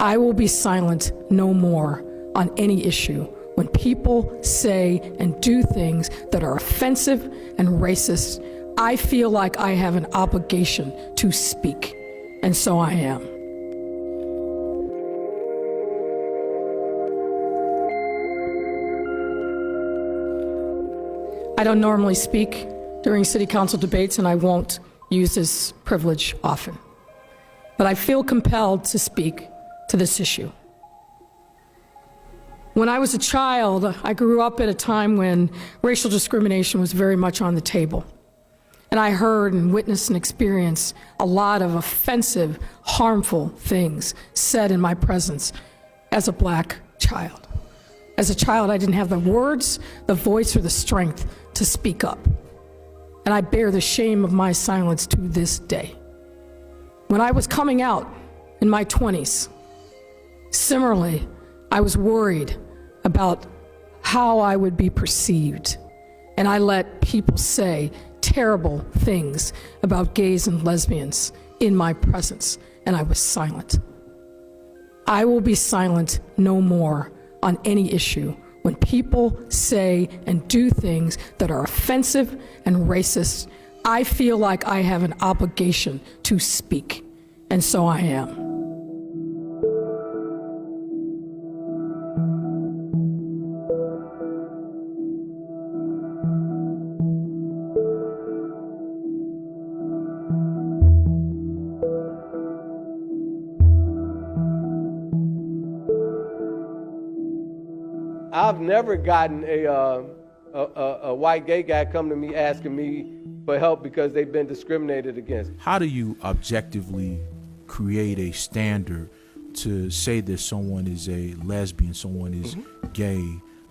I will be silent no more on any issue when people say and do things that are offensive and racist. I feel like I have an obligation to speak, and so I am. I don't normally speak during city council debates, and I won't use this privilege often. But I feel compelled to speak to this issue. When I was a child, I grew up at a time when racial discrimination was very much on the table. And I heard and witnessed and experienced a lot of offensive, harmful things said in my presence as a black child. As a child, I didn't have the words, the voice, or the strength to speak up. And I bear the shame of my silence to this day. When I was coming out in my 20s, similarly, I was worried about how I would be perceived. And I let people say terrible things about gays and lesbians in my presence, and I was silent. I will be silent no more on any issue when people say and do things that are offensive and racist. I feel like I have an obligation to speak, and so I am. I've never gotten a white gay guy come to me asking me for help because they've been discriminated against. How do you objectively create a standard to say that someone is a lesbian, someone is gay?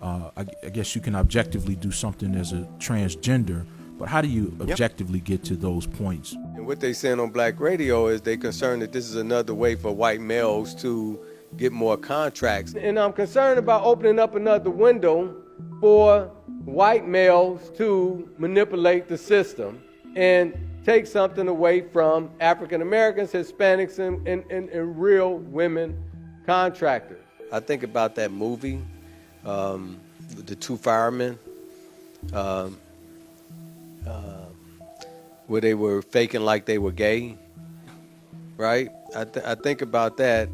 I guess you can objectively do something as a transgender, but how do you objectively get to those points? And what they saying on black radio is they concerned that this is another way for white males to get more contracts. And I'm concerned about opening up another window for white males to manipulate the system and take something away from African Americans, Hispanics, and real women contractors. I think about that movie, The Two Firemen, where they were faking like they were gay, right? I think about that.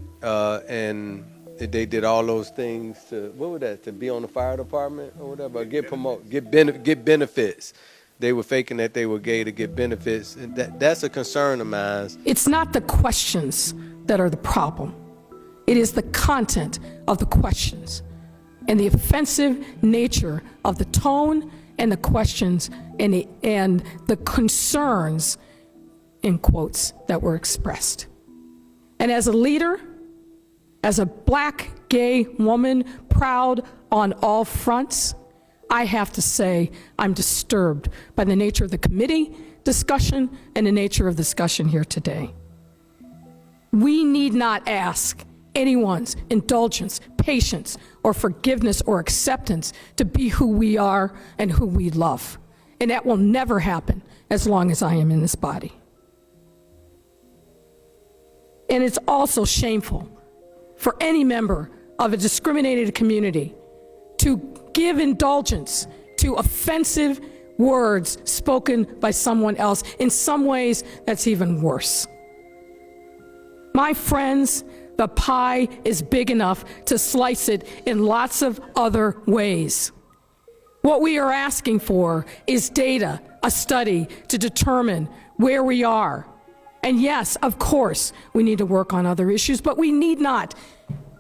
And they did all those things to, what was that, to be on the fire department or whatever, get benefits. They were faking that they were gay to get benefits. And that's a concern of mine. It's not the questions that are the problem. It is the content of the questions and the offensive nature of the tone and the questions and the concerns, in quotes, that were expressed. And as a leader, as a black gay woman, proud on all fronts, I have to say I'm disturbed by the nature of the committee discussion and the nature of the discussion here today. We need not ask anyone's indulgence, patience, or forgiveness or acceptance to be who we are and who we love. And that will never happen as long as I am in this body. And it's also shameful for any member of a discriminated community to give indulgence to offensive words spoken by someone else. In some ways, that's even worse. My friends, the pie is big enough to slice it in lots of other ways. What we are asking for is data, a study to determine where we are. And yes, of course, we need to work on other issues, but we need not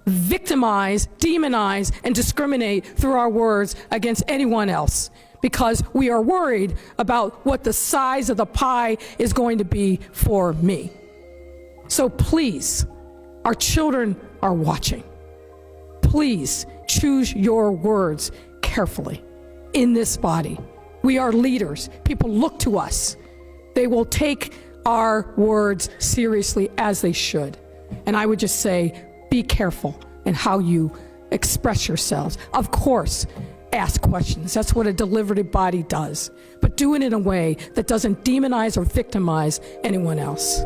victimize, demonize, and discriminate through our words against anyone else, because we are worried about what the size of the pie is going to be for me. So please, our children are watching. Please choose your words carefully in this body. We are leaders. People look to us. They will take our words seriously, as they should. And I would just say, be careful in how you express yourselves. Of course, ask questions. That's what a deliberative body does. But do it in a way that doesn't demonize or victimize anyone else.